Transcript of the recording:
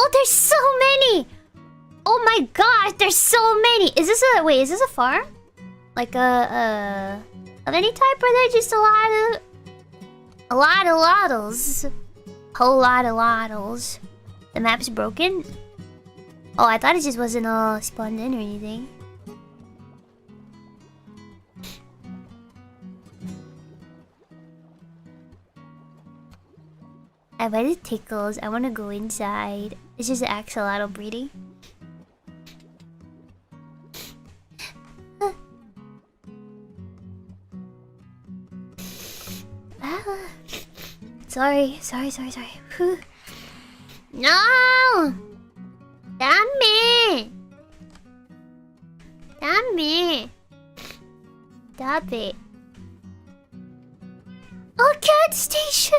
Oh, there's so many! Oh my gosh, there's so many! Is this a... Wait, is this a farm? Like of any type, or there just a lot of lottles? Whole lot of lottles. The map's broken? Oh, I thought it just wasn't all spawned in or anything. I bet it tickles. I want to go inside. It's just an axolotl breeding. Sorry. Whew. No! Damn it! Stop it. Oh, cat station!